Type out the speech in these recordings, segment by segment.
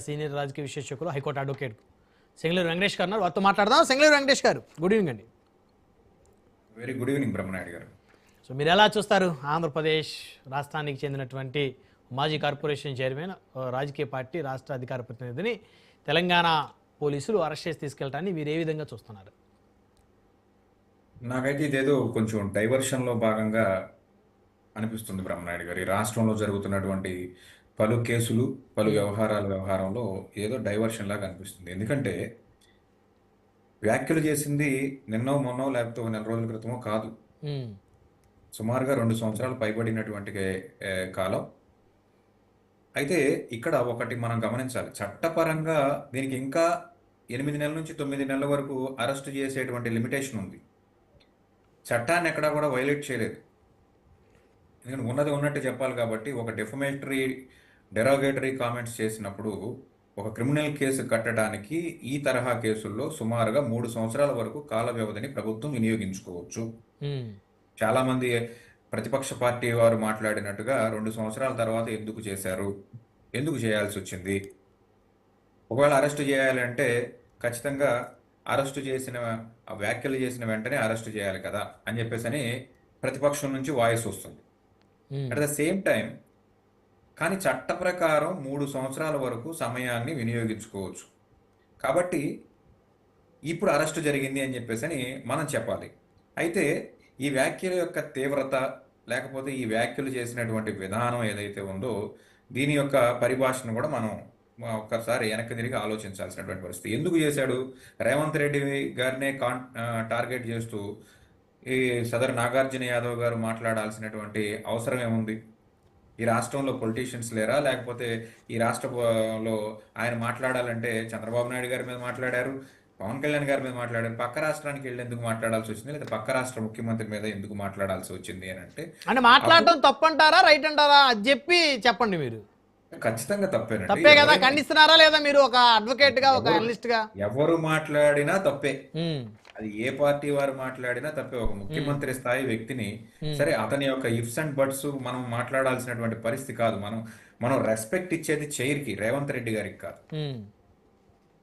Senior రాజకీయ విశ్లేషకులు high court advocate సెంగళూరు Venkatesh గారు వారితో మాట్లాడదాం. సెంగళూరు వెంకటేష్ గారు, గుడ్ ఈవినింగ్ అండి. వెరీ గుడ్ ఈవినింగ్ బ్రహ్మనాయుడు గారు. సో మీరు ఎలా చూస్తారు, ఆంధ్రప్రదేశ్ రాష్ట్రానికి చెందినటువంటి మాజీ కార్పొరేషన్ చైర్మన్, రాజకీయ పార్టీ రాష్ట్ర అధికార ప్రతినిధిని తెలంగాణ పోలీసులు అరెస్ట్ చేసి తీసుకెళ్ళటాన్ని మీరు ఏ విధంగా చూస్తున్నారు? నాకైతే ఇదేదో కొంచెం డైవర్షన్లో భాగంగా అనిపిస్తుంది బ్రహ్మనాయుడు గారు. ఈ రాష్ట్రంలో జరుగుతున్నటువంటి పలు కేసులు, పలు వ్యవహారంలో ఏదో డైవర్షన్ లాగా అనిపిస్తుంది. ఎందుకంటే వ్యాఖ్యలు చేసింది నిన్నో మొన్నో లేకపోతే ఒక నెల రోజుల క్రితమో కాదు. సుమారుగా 2 సంవత్సరాలు పైబడినటువంటి కాలం. అయితే ఇక్కడ ఒకటి మనం గమనించాలి, చట్టపరంగా దీనికి ఇంకా 8 నెలల నుంచి 9 నెలల వరకు అరెస్ట్ చేసేటువంటి లిమిటేషన్ ఉంది. చట్టాన్ని ఎక్కడా కూడా వైలేట్ చేయలేదు. ఎందుకంటే ఉన్నది ఉన్నట్టు చెప్పాలి కాబట్టి ఒక డెరోగేటరీ కామెంట్స్ చేసినప్పుడు ఒక క్రిమినల్ కేసు కట్టడానికి ఈ తరహా కేసుల్లో సుమారుగా 3 సంవత్సరాల వరకు కాల వ్యవధిని ప్రభుత్వం వినియోగించుకోవచ్చు. చాలామంది ప్రతిపక్ష పార్టీ వారు మాట్లాడినట్టుగా 2 సంవత్సరాల తర్వాత ఎందుకు చేశారు, ఎందుకు చేయాల్సి వచ్చింది, ఒకవేళ అరెస్ట్ చేయాలంటే ఖచ్చితంగా అరెస్టు చేసిన వ్యాఖ్యలు చేసిన వెంటనే అరెస్ట్ చేయాలి కదా అని చెప్పేసి ప్రతిపక్షం నుంచి వాయిస్ వస్తుంది. అట్ ద సేమ్ టైం కానీ చట్ట ప్రకారం 3 సంవత్సరాల వరకు సమయాన్ని వినియోగించుకోవచ్చు. కాబట్టి ఇప్పుడు అరెస్టు జరిగింది అని చెప్పేసి మనం చెప్పాలి. అయితే ఈ వ్యాఖ్యల యొక్క తీవ్రత, లేకపోతే ఈ వ్యాఖ్యలు చేసినటువంటి విధానం ఏదైతే ఉందో దీని యొక్క పరిభాషను కూడా మనం ఒక్కసారి వెనక్కి తిరిగి ఆలోచించాల్సినటువంటి పరిస్థితి. ఎందుకు చేశాడు? రేవంత్ రెడ్డి గారినే టార్గెట్ చేస్తూ ఈ సదరు నాగార్జున యాదవ్ గారు మాట్లాడాల్సినటువంటి అవసరం ఏముంది? ఈ రాష్ట్రంలో పొలిటీషియన్స్ లేరా? లేకపోతే ఈ రాష్ట్రంలో ఆయన మాట్లాడాలంటే చంద్రబాబు నాయుడు గారి మీద మాట్లాడారు, పవన్ కళ్యాణ్ గారి మీద మాట్లాడారు. పక్క రాష్ట్రానికి వెళ్ళి ఎందుకు మాట్లాడాల్సి వచ్చింది, లేదా పక్క రాష్ట్ర ముఖ్యమంత్రి మీద ఎందుకు మాట్లాడాల్సి వచ్చింది అని అంటే మాట్లాడటం తప్పంటారా, రైట్ అంటారా? అది చెప్పండి మీరు. ఖచ్చితంగా తప్పేనండి. తప్పే కదా, ఖండిస్తున్నారా లేదా మీరు ఒక అడ్వకేట్ గా, ఒక అనలిస్ట్ గా? ఎవరు మాట్లాడినా తప్పే, అది ఏ పార్టీ వారు మాట్లాడినా తప్పే. ఒక ముఖ్యమంత్రి స్థాయి వ్యక్తిని, సరే అతని యొక్క ఇఫ్స్ అండ్ బట్స్ మనం మాట్లాడాల్సినటువంటి పరిస్థితి కాదు. మనం రెస్పెక్ట్ ఇచ్చేది చైర్కి, రేవంత్ రెడ్డి గారికి కాదు.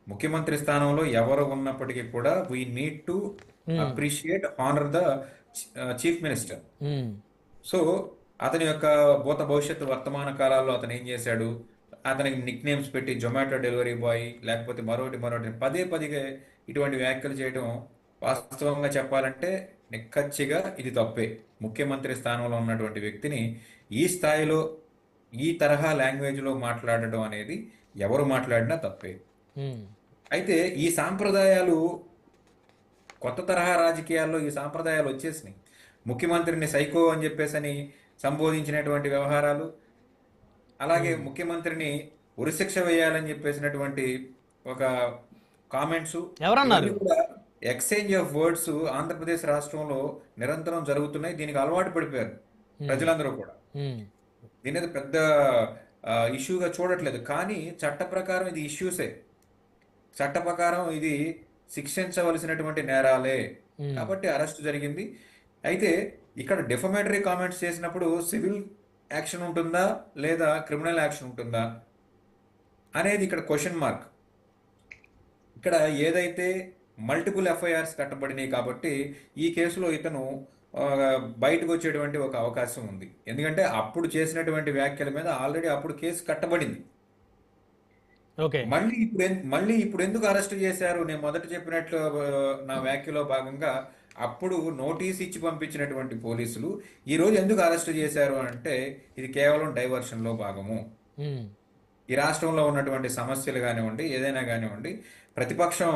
ముఖ్యమంత్రి స్థానంలో ఎవరు ఉన్నప్పటికీ కూడా we need to appreciate, honour the chief minister. So అతని యొక్క భవిష్యత్తు వర్తమాన కాలాల్లో అతను ఏం చేశాడు, అతనికి నిక్ నేమ్స్ పెట్టి జొమాటో డెలివరీ బాయ్ లేకపోతే మరొకటి పదే ఇటువంటి వ్యాఖ్యలు చేయడం వాస్తవంగా చెప్పాలంటే నిక్కచ్చిగా ఇది తప్పే. ముఖ్యమంత్రి స్థానంలో ఉన్నటువంటి వ్యక్తిని ఈ స్థాయిలో ఈ తరహా లాంగ్వేజ్లో మాట్లాడడం అనేది ఎవరు మాట్లాడినా తప్పే. అయితే ఈ సాంప్రదాయాలు, కొత్త తరహా రాజకీయాల్లో ఈ సాంప్రదాయాలు వచ్చేసినాయి. ముఖ్యమంత్రిని సైకో అని చెప్పేసి సంబోధించినటువంటి వ్యవహారాలు, అలాగే ముఖ్యమంత్రిని ఉరిశిక్ష వేయాలని చెప్పేసినటువంటి ఒక కామెంట్స్, కూడా ఎక్స్చేంజ్ ఆఫ్ వర్డ్స్ ఆంధ్రప్రదేశ్ రాష్ట్రంలో నిరంతరం జరుగుతున్నాయి. దీనికి అలవాటు పడిపోయారు ప్రజలందరూ కూడా. దీని పెద్ద ఇష్యూగా చూడట్లేదు. కానీ చట్ట ప్రకారం ఇది ఇష్యూసే, చట్ట ప్రకారం ఇది శిక్షించవలసినటువంటి నేరాలే. కాబట్టి అరెస్ట్ జరిగింది. అయితే ఇక్కడ డిఫమేటరీ కామెంట్స్ చేసినప్పుడు సివిల్ యాక్షన్ ఉంటుందా లేదా క్రిమినల్ యాక్షన్ ఉంటుందా అనేది ఇక్కడ క్వశ్చన్ మార్క్. ఇక్కడ ఏదైతే మల్టిపుల్ ఎఫ్ఐఆర్స్ కట్టబడినాయి కాబట్టి ఈ కేసులో ఇతను బయటకు వచ్చేటువంటి ఒక అవకాశం ఉంది. ఎందుకంటే అప్పుడు చేసినటువంటి వ్యాఖ్యల మీద ఆల్రెడీ అప్పుడు కేసు కట్టబడింది. మళ్ళీ ఇప్పుడు ఎందుకు అరెస్ట్ చేశారు? నేను మొదట చెప్పినట్లు నా వ్యాఖ్యలో భాగంగా అప్పుడు నోటీస్ ఇచ్చి పంపించినటువంటి పోలీసులు ఈ రోజు ఎందుకు అరెస్ట్ చేశారు అంటే ఇది కేవలం డైవర్షన్ లో భాగము. ఈ రాష్ట్రంలో ఉన్నటువంటి సమస్యలు కానివ్వండి, ఏదైనా కానివ్వండి, ప్రతిపక్షం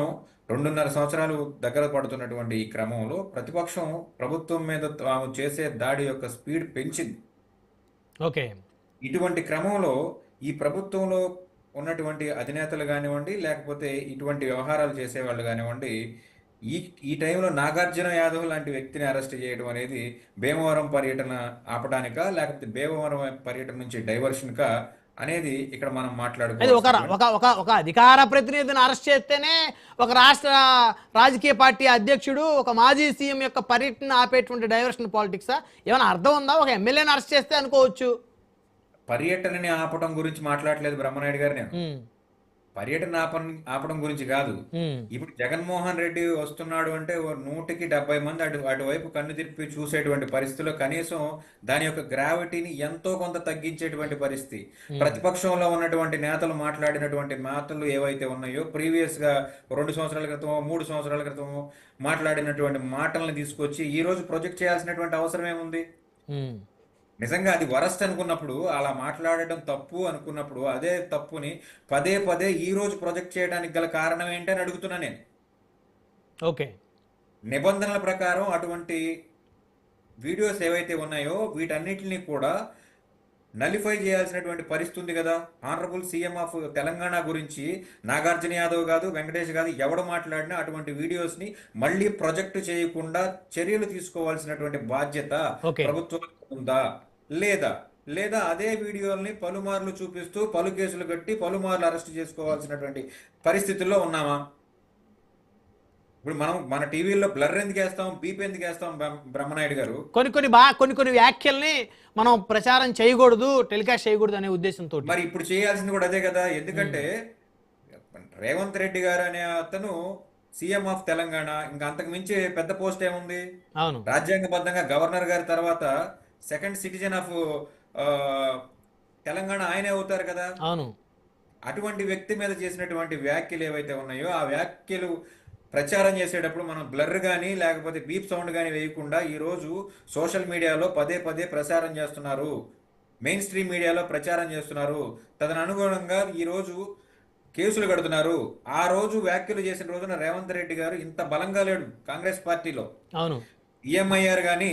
2.5 సంవత్సరాలు దగ్గర పడుతున్నటువంటి ఈ క్రమంలో ప్రతిపక్షం ప్రభుత్వం మీద తాము చేసే దాడి యొక్క స్పీడ్ పెంచింది. ఇటువంటి క్రమంలో ఈ ప్రభుత్వంలో ఉన్నటువంటి అధినేతలు కానివ్వండి, లేకపోతే ఇటువంటి వ్యవహారాలు చేసేవాళ్ళు కానివ్వండి, ఈ టైంలో నాగార్జున యాదవ్ లాంటి వ్యక్తిని అరెస్ట్ చేయడం అనేది భీమవరం పర్యటన ఆపడానికా, లేకపోతే భీమవరం పర్యటన నుంచి డైవర్షన్కా అనేది ఇక్కడ మనం మాట్లాడుకోవాలి. ఒక అధికార ప్రతినిధిని అరెస్ట్ చేస్తేనే ఒక రాష్ట్ర రాజకీయ పార్టీ అధ్యక్షుడు, ఒక మాజీ సీఎం యొక్క పర్యటన ఆపేటువంటి డైవర్షన్ పాలిటిక్సా? ఏమైనా అర్థం ఉందా? ఒక ఎమ్మెల్యేని అరెస్ట్ చేస్తే అనుకోవచ్చు. పర్యటనని ఆపడం గురించి మాట్లాడలేదు బ్రహ్మనాయుడు గారు నేను. ఉమ్, పర్యటన ఆపడం గురించి కాదు. ఉమ్, ఇప్పుడు జగన్మోహన్ రెడ్డి వస్తున్నాడు అంటే ఓ 100కి 70 మంది అటువైపు కన్ను తిప్పి చూసేటువంటి పరిస్థితిలో కనీసం దాని యొక్క గ్రావిటీని ఎంతో కొంత తగ్గించేటువంటి పరిస్థితి. ఉమ్, ప్రతిపక్షంలో ఉన్నటువంటి నేతలు మాట్లాడినటువంటి మాటలు ఏవైతే ఉన్నాయో ప్రీవియస్ గా 2 సంవత్సరాల క్రితమో 3 సంవత్సరాల క్రితమో మాట్లాడినటువంటి మాటలను తీసుకొచ్చి ఈ రోజు ప్రొజెక్ట్ చేయాల్సినటువంటి అవసరం ఏముంది? ఉమ్. నిజంగా అది వరస్ట్ అనుకున్నప్పుడు, అలా మాట్లాడడం తప్పు అనుకున్నప్పుడు, అదే తప్పుని పదే పదే ఈ రోజు ప్రొజెక్ట్ చేయడానికి గల కారణం ఏంటని అడుగుతున్నా నేను. ఓకే. నిబంధనల ప్రకారం అటువంటి వీడియోస్ ఏవైతే ఉన్నాయో వీటన్నిటిని కూడా నలిఫై చేయాల్సినటువంటి పరిస్థితి ఉంది కదా. ఆనరబుల్ సీఎం ఆఫ్ తెలంగాణ గురించి నాగార్జున యాదవ్ కాదు, వెంకటేష్ కాదు, ఎవడు మాట్లాడినా అటువంటి వీడియోస్ ని మళ్ళీ ప్రొజెక్ట్ చేయకుండా చర్యలు తీసుకోవాల్సినటువంటి బాధ్యత ఓకే. ప్రభుత్వానికి ఉందా లేదా? లేదా అదే వీడియోల్ని పలుమార్లు చూపిస్తూ పలు కేసులు కట్టి పలుమార్లు అరెస్ట్ చేసుకోవాల్సినటువంటి పరిస్థితుల్లో ఉన్నామా? ఇప్పుడు మన టీవీలో బ్లర్ ఎందుకు వేస్తాం, బీప్ ఎందుకు వేస్తాం బ్రహ్మనాయుడు గారు? కొన్ని వ్యాఖ్యల్ని మనం ప్రచారం చేయకూడదు, టెలికాస్ట్ చేయకూడదు అనే ఉద్దేశంతో. మరి ఇప్పుడు చేయాల్సింది కూడా అదే కదా. ఎందుకంటే రేవంత్ రెడ్డి గారు అనే అతను సీఎం ఆఫ్ తెలంగాణ, ఇంకా అంతకు మించి పెద్ద పోస్ట్ ఏముంది? అవును. రాజ్యాంగబద్ధంగా గవర్నర్ గారి తర్వాత సెకండ్ సిటిజన్ ఆఫ్ తెలంగాణ ఆయనే అవుతారు కదా. అవును. అటువంటి వ్యక్తి మీద చేసినటువంటి వ్యాఖ్యలు ఏవైతే ఉన్నాయో ఆ వ్యాఖ్యలు ప్రచారం చేసేటప్పుడు మనం బ్లర్ కానీ లేకపోతే బీప్ సౌండ్ కానీ వేయకుండా ఈరోజు సోషల్ మీడియాలో పదే పదే ప్రచారం చేస్తున్నారు, మెయిన్ స్ట్రీమ్ మీడియాలో ప్రచారం చేస్తున్నారు. తదనుగుణంగా ఈరోజు కేసులు కడుతున్నారు. ఆ రోజు వ్యాఖ్యలు చేసిన రోజున రేవంత్ రెడ్డి గారు ఇంత బలంగా లేడు కాంగ్రెస్ పార్టీలో. అవును. ఈఎంఐఆర్ కానీ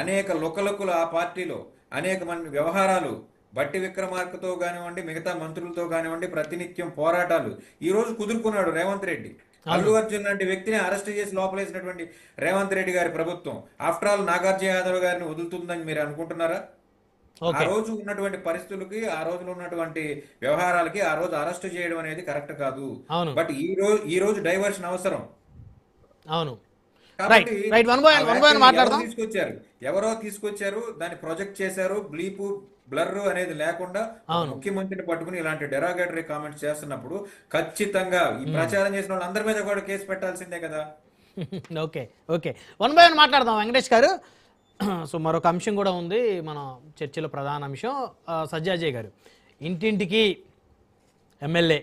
అనేక లుకలుకులు ఆ పార్టీలో అనేక మంది వ్యవహారాలు, బట్టి విక్రమార్కతో కానివ్వండి, మిగతా మంత్రులతో కానివ్వండి, ప్రతినిత్యం పోరాటాలు. ఈ రోజు కుదురుకున్నాడు రేవంత్ రెడ్డి. అల్లు అర్జున్ లాంటి వ్యక్తిని అరెస్ట్ చేసి లోపలేసినటువంటి రేవంత్ రెడ్డి గారి ప్రభుత్వం ఆఫ్టర్ ఆల్ నాగార్జున యాదవ్ గారిని వదులుతుందని మీరు అనుకుంటున్నారా? ఆ రోజు ఉన్నటువంటి పరిస్థితులకి, ఆ రోజులో ఉన్నటువంటి వ్యవహారాలకి ఆ రోజు అరెస్ట్ చేయడం అనేది కరెక్ట్ కాదు. బట్ ఈ రోజు డైవర్షన్ అవసరం. అవును. కాబట్టి మాట్లాడదాం. ఎవరో తీసుకొచ్చారు, దాన్ని ప్రొజెక్ట్ చేశారు. బ్లీపు బ్లర్ అనేది లేకుండా ముఖ్యమంత్రిని పట్టుకుని ఇలాంటి డెరాగేటరీ కామెంట్స్ చేస్తున్నప్పుడు ఖచ్చితంగా ఈ ప్రచారం చేసిన వాళ్ళందరి మీద కూడా కేసు పెట్టాల్సిందే కదా. ఓకే. ఓకే. 1 by 1 మాట్లాడదాం వెంకటేష్ గారు. సో మరొక అంశం కూడా ఉంది మన చర్చలో, ప్రధాన అంశం. సజ్జాజయ్ గారు ఇంటింటికి ఎమ్మెల్యే